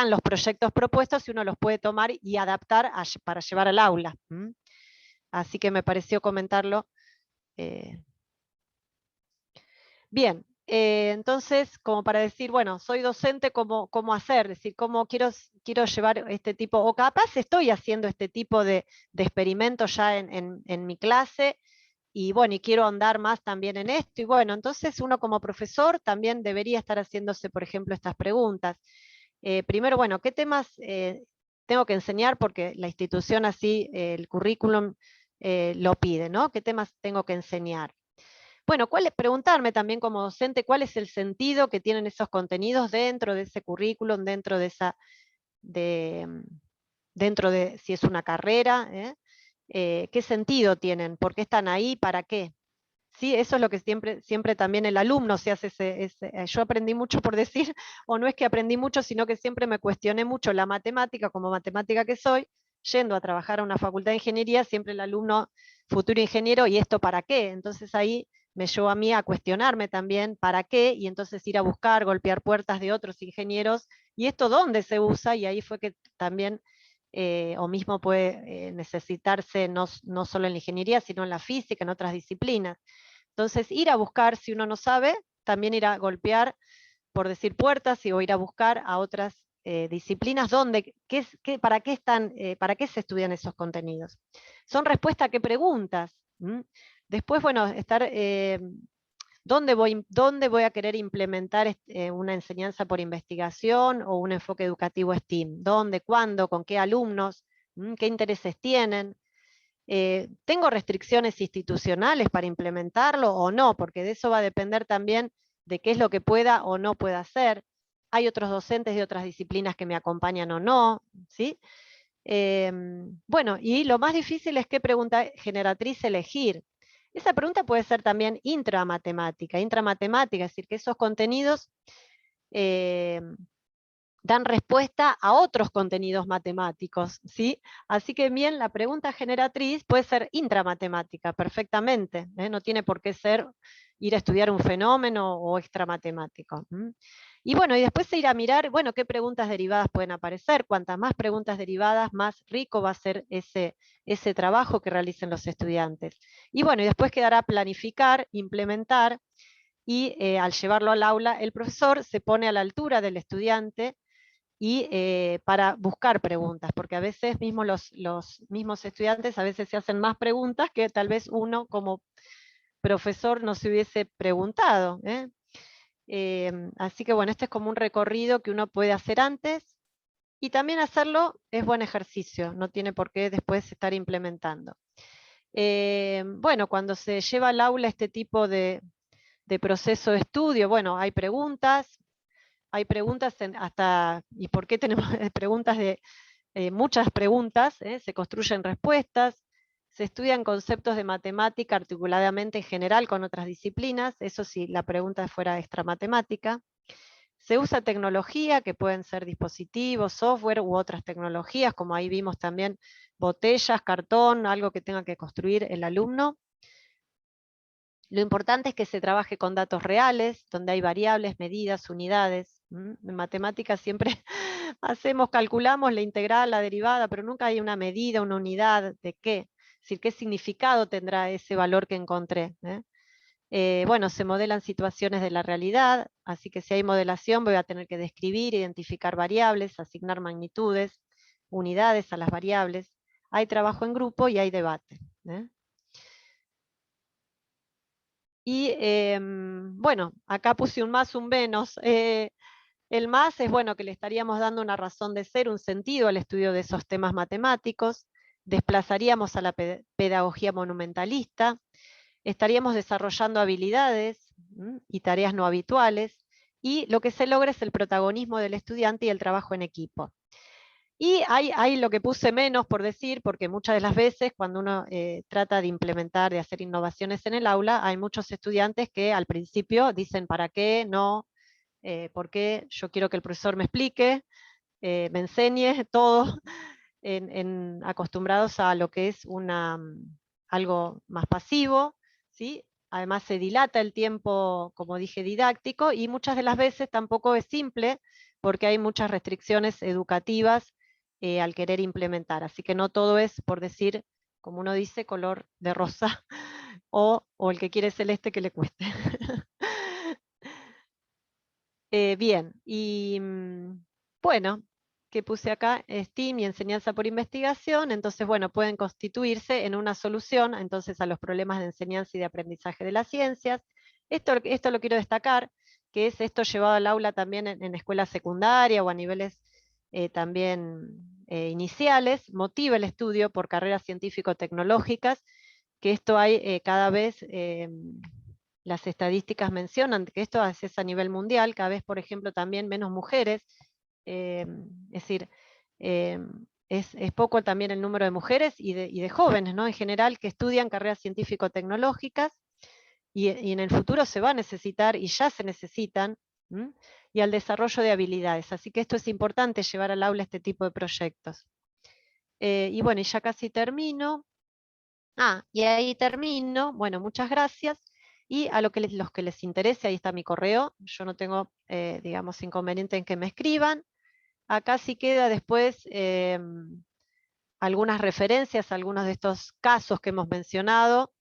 los proyectos propuestos y uno los puede tomar y adaptar para llevar al aula. Así que me pareció comentarlo Bien, entonces, como para decir, bueno, soy docente, ¿cómo hacer? Es decir, ¿cómo quiero llevar este tipo, o capaz estoy haciendo este tipo de experimentos ya en mi clase, y bueno, y quiero andar más también en esto, y bueno, entonces uno como profesor también debería estar haciéndose, por ejemplo, estas preguntas. Primero, bueno, ¿qué temas tengo que enseñar? Porque la institución así, el currículum lo pide, ¿no? ¿Qué temas tengo que enseñar? Bueno, preguntarme también como docente cuál es el sentido que tienen esos contenidos dentro de ese currículum, de, dentro de si es una carrera, qué sentido tienen, por qué están ahí, para qué. Sí, eso es lo que siempre también el alumno se hace. Yo aprendí mucho por decir, o no es que aprendí mucho, sino que siempre me cuestioné mucho la matemática, como matemática que soy, yendo a trabajar a una facultad de ingeniería, siempre el alumno futuro ingeniero, ¿y esto para qué? Entonces ahí me llevó a mí a cuestionarme también para qué, y entonces ir a buscar, golpear puertas de otros ingenieros, y esto dónde se usa, y ahí fue que también, o mismo puede necesitarse no solo en la ingeniería, sino en la física, en otras disciplinas. Entonces, ir a buscar, si uno no sabe, también ir a golpear, por decir puertas, o ir a buscar a otras disciplinas donde, para qué están, para qué se estudian esos contenidos. Son respuesta a qué preguntas. Después, bueno, ¿dónde voy a querer implementar una enseñanza por investigación o un enfoque educativo STEAM? ¿Dónde, cuándo, con qué alumnos? ¿Qué intereses tienen? ¿Tengo restricciones institucionales para implementarlo o no? Porque de eso va a depender también de qué es lo que pueda o no pueda hacer. Hay otros docentes de otras disciplinas que me acompañan o no, ¿sí? Bueno, y lo más difícil es qué pregunta generatriz elegir. Esa pregunta puede ser también intramatemática, es decir, que esos contenidos dan respuesta a otros contenidos matemáticos, ¿sí? Así que bien, la pregunta generatriz puede ser intramatemática, perfectamente, no tiene por qué ser ir a estudiar un fenómeno o extramatemático. Y bueno, y después ir a mirar, bueno, qué preguntas derivadas pueden aparecer. Cuantas más preguntas derivadas, más rico va a ser ese trabajo que realicen los estudiantes. Y bueno, y después quedará planificar, implementar, y al llevarlo al aula, el profesor se pone a la altura del estudiante y para buscar preguntas, porque a veces los mismos estudiantes a veces se hacen más preguntas que tal vez uno como profesor no se hubiese preguntado. Así que bueno, este es como un recorrido que uno puede hacer antes, y también hacerlo es buen ejercicio, no tiene por qué después estar implementando. Bueno, cuando se lleva al aula este tipo de proceso de estudio, bueno, hay preguntas hasta, ¿y por qué tenemos preguntas muchas preguntas? Se construyen respuestas, se estudian conceptos de matemática articuladamente en general con otras disciplinas, eso si la pregunta fuera extramatemática. Se usa tecnología, que pueden ser dispositivos, software u otras tecnologías, como ahí vimos también botellas, cartón, algo que tenga que construir el alumno. Lo importante es que se trabaje con datos reales, donde hay variables, medidas, unidades. En matemáticas siempre calculamos la integral, la derivada, pero nunca hay una medida, una unidad de qué. Es decir, qué significado tendrá ese valor que encontré. Bueno, se modelan situaciones de la realidad, así que si hay modelación voy a tener que describir, identificar variables, asignar magnitudes, unidades a las variables. Hay trabajo en grupo y hay debate. Y bueno, acá puse un más, un menos. El más es bueno que le estaríamos dando una razón de ser, un sentido al estudio de esos temas matemáticos, desplazaríamos a la pedagogía monumentalista, estaríamos desarrollando habilidades y tareas no habituales, y lo que se logra es el protagonismo del estudiante y el trabajo en equipo. Y hay lo que puse menos por decir, porque muchas de las veces cuando uno trata de implementar, de hacer innovaciones en el aula, hay muchos estudiantes que al principio dicen ¿para qué? No, ¿por qué? Yo quiero que el profesor me explique, me enseñe todo, acostumbrados a lo que es algo más pasivo, ¿sí? Además se dilata el tiempo, como dije, didáctico, y muchas de las veces tampoco es simple, porque hay muchas restricciones educativas al querer implementar. Así que no todo es, por decir, como uno dice, color de rosa, o el que quiere celeste que le cueste. Bien, y bueno, que puse acá, STEAM y enseñanza por investigación, entonces bueno, pueden constituirse en una solución entonces a los problemas de enseñanza y de aprendizaje de las ciencias. Esto lo quiero destacar, que es esto llevado al aula también en escuela secundaria o a niveles también iniciales, motiva el estudio por carreras científico-tecnológicas, que esto hay cada vez, las estadísticas mencionan que esto es a nivel mundial, cada vez, por ejemplo, también menos mujeres, es decir, es poco también el número de mujeres y de jóvenes, ¿no? En general, que estudian carreras científico-tecnológicas, y en el futuro se va a necesitar, y ya se necesitan, y al desarrollo de habilidades. Así que esto es importante, llevar al aula este tipo de proyectos. Y bueno, y ya casi termino. Y ahí termino. Bueno, muchas gracias. Y a los que les interese, ahí está mi correo. Yo no tengo, digamos, inconveniente en que me escriban. Acá sí queda después algunas referencias a algunos de estos casos que hemos mencionado.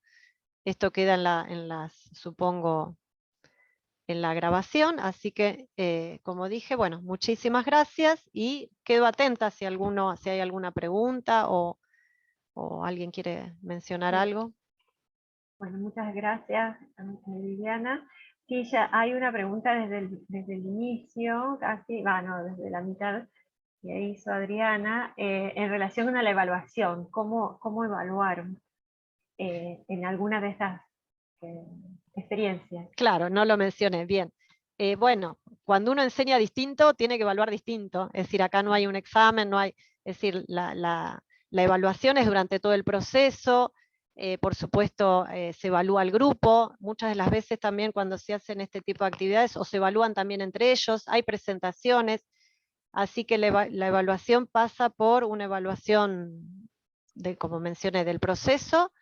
Esto queda supongo, en la grabación. Así que, como dije, bueno, muchísimas gracias y quedo atenta si hay alguna pregunta o alguien quiere mencionar algo. Bueno, muchas gracias, Liliana. Sí, ya hay una pregunta desde el inicio, casi, no, desde la mitad, que hizo Adriana, en relación a la evaluación. ¿Cómo evaluar en alguna de estas experiencias? Claro, no lo mencioné, bien. Bueno, cuando uno enseña distinto, tiene que evaluar distinto. Es decir, acá no hay un examen, no hay, es decir, la evaluación es durante todo el proceso. Por supuesto, se evalúa el grupo. Muchas de las veces también cuando se hacen este tipo de actividades, o se evalúan también entre ellos, hay presentaciones. Así que la evaluación pasa por una evaluación, como mencioné, del proceso.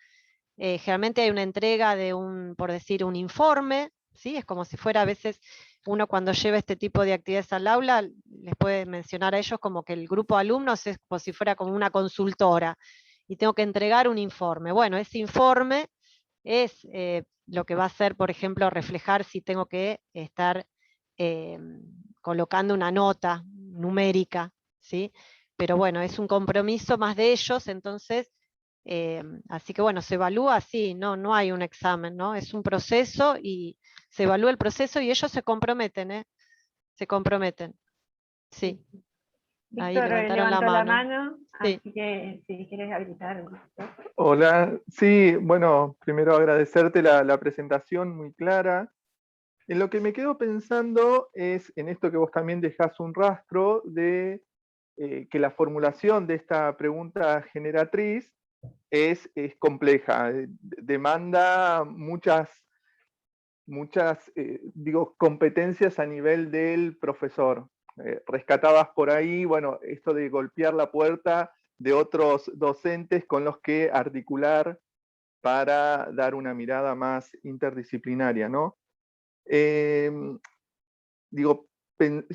Generalmente hay una entrega de por decir, un informe, ¿sí? Es como si fuera, a veces uno cuando lleva este tipo de actividades al aula, les puede mencionar a ellos como que el grupo de alumnos es como si fuera como una consultora, y tengo que entregar un informe. Bueno, ese informe es lo que va a hacer, por ejemplo, reflejar si tengo que estar colocando una nota numérica, ¿sí? Pero bueno, es un compromiso más de ellos, entonces, así que bueno, se evalúa así, no hay un examen, ¿no? Es un proceso y se evalúa el proceso y ellos se comprometen, se comprometen. Sí, ahí Víctor levantaron la levantó la mano. mano, Sí. así que si quieres habilitar. Hola, sí, bueno, primero agradecerte la presentación muy clara. En lo que me quedo pensando es en esto que vos también dejás un rastro de que la formulación de esta pregunta generatriz es compleja, demanda muchas competencias a nivel del profesor. Rescatadas por ahí, bueno, esto de golpear la puerta de otros docentes con los que articular para dar una mirada más interdisciplinaria, ¿no?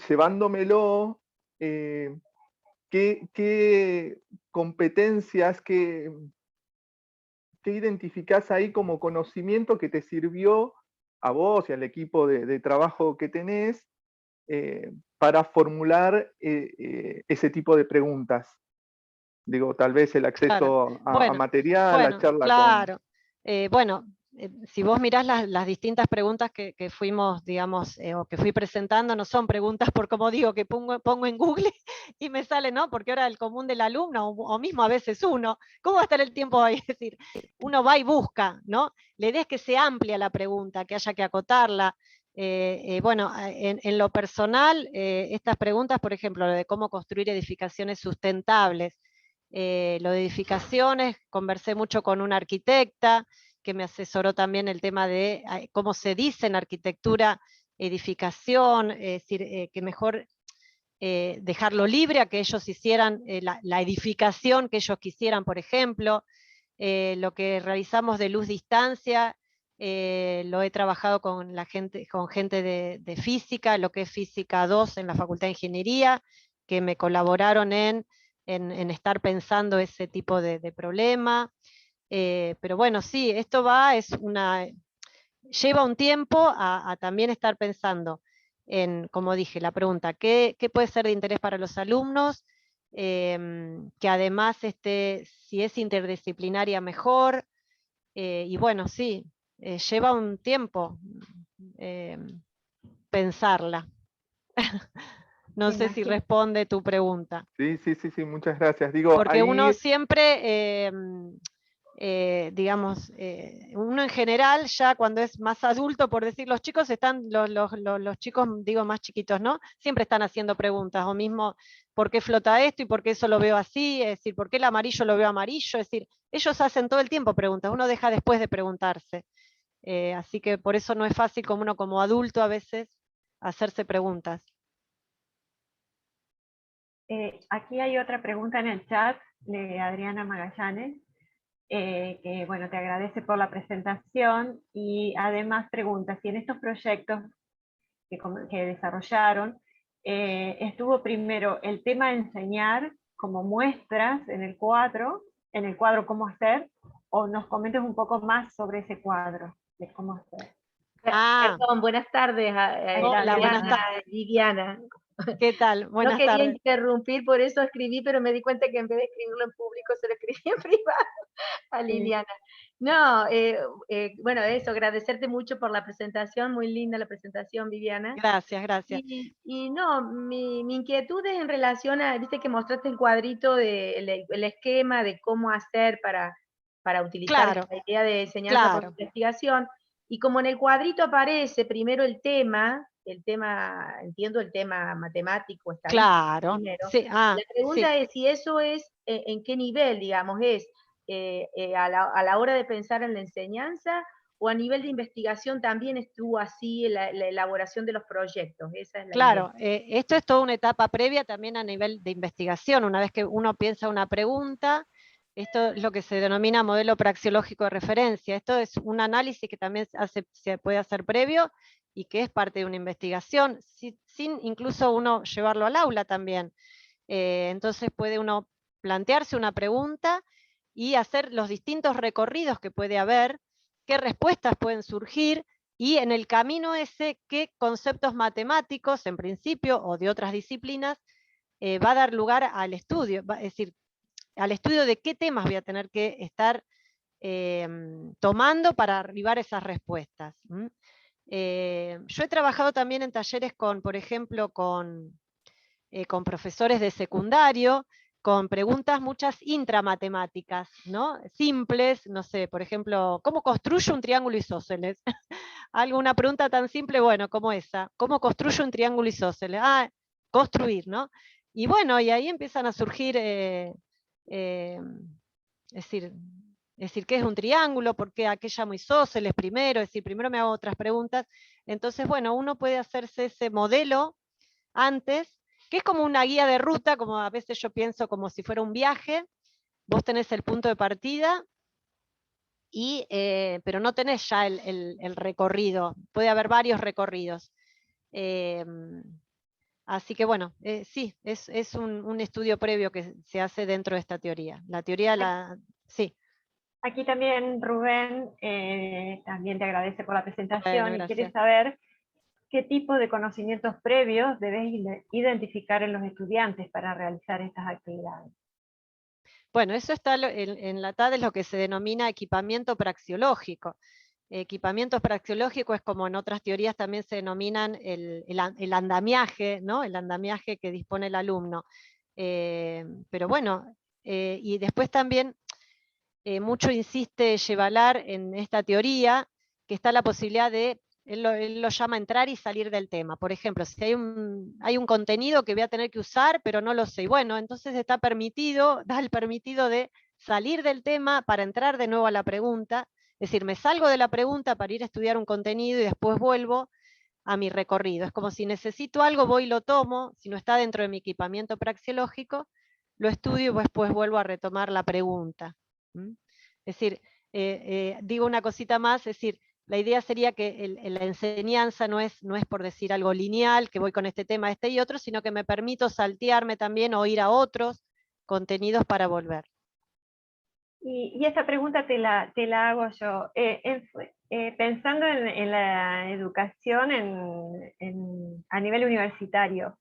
Llevándomelo, ¿qué competencias, qué identificás ahí como conocimiento que te sirvió a vos y al equipo de trabajo que tenés para formular ese tipo de preguntas? Tal vez el Claro. acceso a Bueno, material, la bueno, charla con... claro. Bueno, si vos mirás las distintas preguntas que fuimos, digamos, o que fui presentando, no son preguntas por, como digo, que pongo en Google y me sale, ¿no? Porque ahora el común del alumno, o mismo a veces uno, ¿cómo va a estar el tiempo ahí? Es decir, uno va y busca, ¿no? La idea es que se amplia la pregunta, que haya que acotarla. Bueno, en lo personal, estas preguntas, por ejemplo, lo de cómo construir edificaciones sustentables, lo de edificaciones, conversé mucho con una arquitecta que me asesoró también el tema de cómo se dice en arquitectura edificación, es decir, que mejor dejarlo libre a que ellos hicieran la edificación que ellos quisieran, por ejemplo. Lo que realizamos de luz-distancia, lo he trabajado con gente de física, lo que es física 2 en la Facultad de Ingeniería, que me colaboraron en estar pensando ese tipo de problema. Pero bueno, sí, esto lleva un tiempo a también estar pensando como dije, la pregunta, ¿qué puede ser de interés para los alumnos? Que además, si es interdisciplinaria, mejor. Y bueno, sí, lleva un tiempo pensarla. No sé si responde tu pregunta. Sí, muchas gracias. Digo, porque ahí... uno siempre, digamos, uno en general ya cuando es más adulto, por decir, los chicos están, los chicos, digo, más chiquitos, ¿no? Siempre están haciendo preguntas, o mismo, ¿por qué flota esto y por qué eso lo veo así? Es decir, ¿por qué el amarillo lo veo amarillo? Es decir, ellos hacen todo el tiempo preguntas, uno deja después de preguntarse. Así que por eso no es fácil como uno como adulto a veces hacerse preguntas. Aquí hay otra pregunta en el chat de Adriana Magallanes, que bueno, te agradece por la presentación y además pregunta si en estos proyectos que desarrollaron estuvo primero el tema de enseñar como muestras en el cuadro cómo hacer, o nos comentes un poco más sobre ese cuadro de cómo hacer. Perdón, buenas tardes, Hola, buenas tardes. Viviana. ¿Qué tal? Buenas no quería tardes. interrumpir, por eso escribí, pero me di cuenta que en vez de escribirlo en público, se lo escribí en privado a Liliana. No, bueno, eso, agradecerte mucho por la presentación, muy linda la presentación, Viviana. Gracias, gracias. Y no, mi inquietud es en relación a, viste que mostraste el cuadrito, el esquema de cómo hacer para utilizar Claro, la idea de enseñanza por investigación. Y como en el cuadrito aparece primero el tema, entiendo el tema matemático, estadístico claro. primero. Sí, La pregunta es si eso es, en qué nivel, digamos, es a la hora de pensar en la enseñanza, o a nivel de investigación también estuvo así la elaboración de los proyectos. Esa es la claro, idea. esto es toda una etapa previa también a nivel de investigación. Una vez que uno piensa una pregunta, esto es lo que se denomina modelo praxeológico de referencia. Esto es un análisis que también se puede hacer previo y que es parte de una investigación, sin incluso uno llevarlo al aula también. Entonces puede uno plantearse una pregunta y hacer los distintos recorridos que puede haber, qué respuestas pueden surgir, y en el camino ese, qué conceptos matemáticos, en principio, o de otras disciplinas, va a dar lugar al estudio, es decir, al estudio de qué temas voy a tener que estar tomando para arribar esas respuestas. Yo he trabajado también en talleres por ejemplo, con profesores de secundario, con preguntas muchas intramatemáticas, ¿no? Simples, no sé, por ejemplo, ¿cómo construyo un triángulo isósceles? Alguna pregunta tan simple, bueno, como esa. ¿Cómo construyo un triángulo isósceles? Construir, ¿no? Y bueno, y ahí empiezan a surgir, es decir, ¿qué es un triángulo? ¿Por qué a qué llamo isósceles primero? Es decir, primero me hago otras preguntas. Entonces, bueno, uno puede hacerse ese modelo antes, que es como una guía de ruta, como a veces yo pienso como si fuera un viaje. Vos tenés el punto de partida, pero no tenés ya el recorrido, puede haber varios recorridos. Así que bueno, sí, es un estudio previo que se hace dentro de esta teoría. La teoría, sí. Aquí también Rubén también te agradece por la presentación, Bueno, y quiere saber qué tipo de conocimientos previos debes identificar en los estudiantes para realizar estas actividades. Bueno, eso está en la TAD, es lo que se denomina equipamiento praxeológico. Equipamiento praxeológico es como en otras teorías también se denominan el andamiaje, ¿no? El andamiaje que dispone el alumno. Pero bueno, y después también mucho insiste Yevalar en esta teoría, que está la posibilidad de, él lo llama entrar y salir del tema. Por ejemplo, si hay un contenido que voy a tener que usar, pero no lo sé, y bueno, entonces está permitido, da el permitido de salir del tema para entrar de nuevo a la pregunta. Es decir, me salgo de la pregunta para ir a estudiar un contenido y después vuelvo a mi recorrido. Es como si necesito algo, voy y lo tomo, si no está dentro de mi equipamiento praxeológico, lo estudio y después vuelvo a retomar la pregunta. Es decir, digo una cosita más, es decir, la idea sería que la enseñanza no es por decir algo lineal, que voy con este tema, este y otro, sino que me permito saltearme también o ir a otros contenidos para volver. Y esta pregunta te la hago yo. Pensando en la educación a nivel universitario,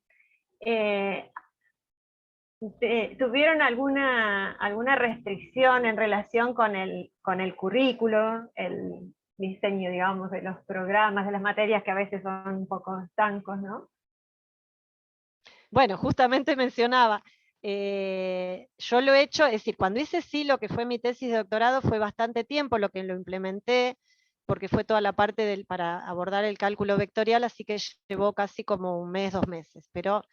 ¿tuvieron alguna restricción en relación con el currículo, el diseño, digamos, de los programas, de las materias que a veces son un poco estancos, ¿no? Bueno, justamente mencionaba, yo lo he hecho, es decir, cuando hice lo que fue mi tesis de doctorado, fue bastante tiempo lo que lo implementé, porque fue toda la parte para abordar el cálculo vectorial, así que llevó casi como 1 mes, 2 meses, pero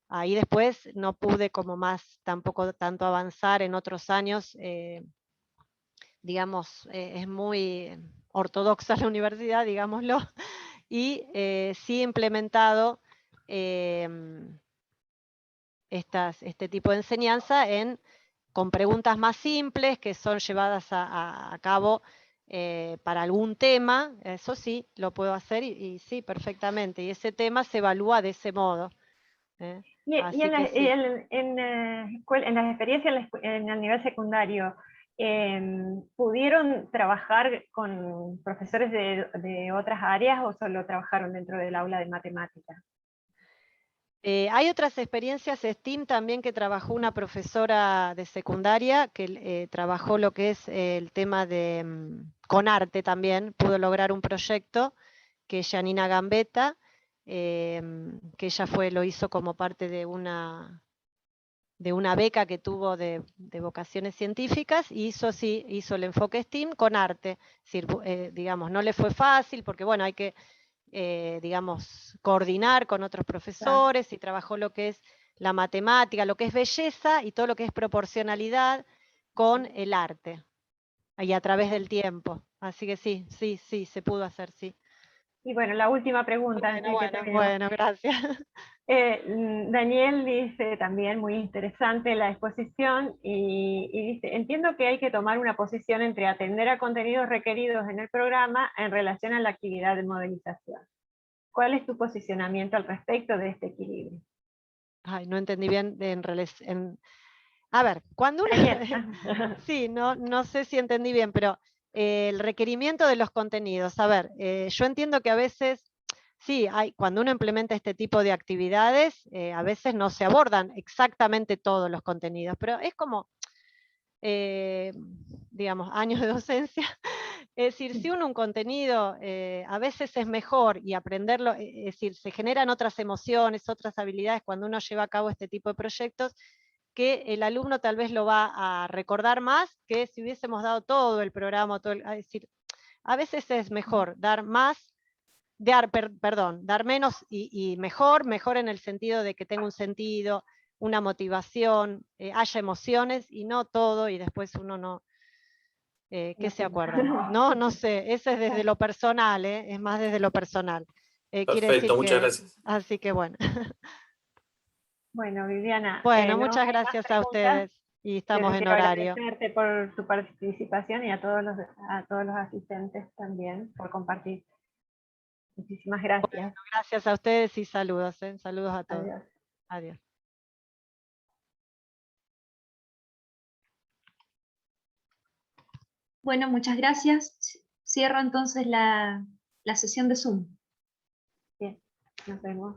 ahí después no pude como más tampoco tanto avanzar en otros años, digamos, es muy ortodoxa la universidad, digámoslo, y sí he implementado este tipo de enseñanza con preguntas más simples que son llevadas a cabo para algún tema, eso sí, lo puedo hacer y sí, perfectamente, y ese tema se evalúa de ese modo. Y Así en, que sí. en las experiencias en el nivel secundario, ¿pudieron trabajar con profesores de otras áreas o solo trabajaron dentro del aula de matemáticas? Hay otras experiencias STEAM también que trabajó una profesora de secundaria que trabajó lo que es el tema con arte también, pudo lograr un proyecto que es Janina Gambetta, que ella lo hizo como parte de una beca que tuvo de vocaciones científicas, y hizo el enfoque STEAM con arte. Es decir, digamos, no le fue fácil porque bueno, hay que digamos, coordinar con otros profesores, y trabajó lo que es la matemática, lo que es belleza y todo lo que es proporcionalidad con el arte, y a través del tiempo. Así que sí, se pudo hacer, sí. Y bueno, la última pregunta antes de que terminemos. Bueno, gracias. Daniel dice también, muy interesante la exposición, y dice, entiendo que hay que tomar una posición entre atender a contenidos requeridos en el programa en relación a la actividad de modelización. ¿Cuál es tu posicionamiento al respecto de este equilibrio? Ay, no entendí bien a ver, cuando uno... sí, no sé si entendí bien, pero el requerimiento de los contenidos. A ver, yo entiendo que a veces, sí, cuando uno implementa este tipo de actividades, a veces no se abordan exactamente todos los contenidos, pero es como, digamos, años de docencia. Es decir, si un contenido a veces es mejor y aprenderlo, es decir, se generan otras emociones, otras habilidades cuando uno lleva a cabo este tipo de proyectos, que el alumno tal vez lo va a recordar más que si hubiésemos dado todo el programa, es decir, a veces es mejor dar más, dar menos y mejor en el sentido de que tenga un sentido, una motivación, haya emociones, y no todo, y después uno no, ¿qué se acuerdan? No sé, ese es desde lo personal, es más desde lo personal. Quiere decir Perfecto, muchas gracias. así que bueno. Bueno, Viviana, Bueno, no muchas hay más gracias a preguntas. ustedes, y Yo estamos en quiero horario. agradecerte por tu participación y a todos los asistentes también por compartir. Muchísimas gracias. Gracias a ustedes y saludos, saludos a todos. Adiós. Adiós. Bueno, muchas gracias. Cierro entonces la sesión de Zoom. Bien, nos vemos.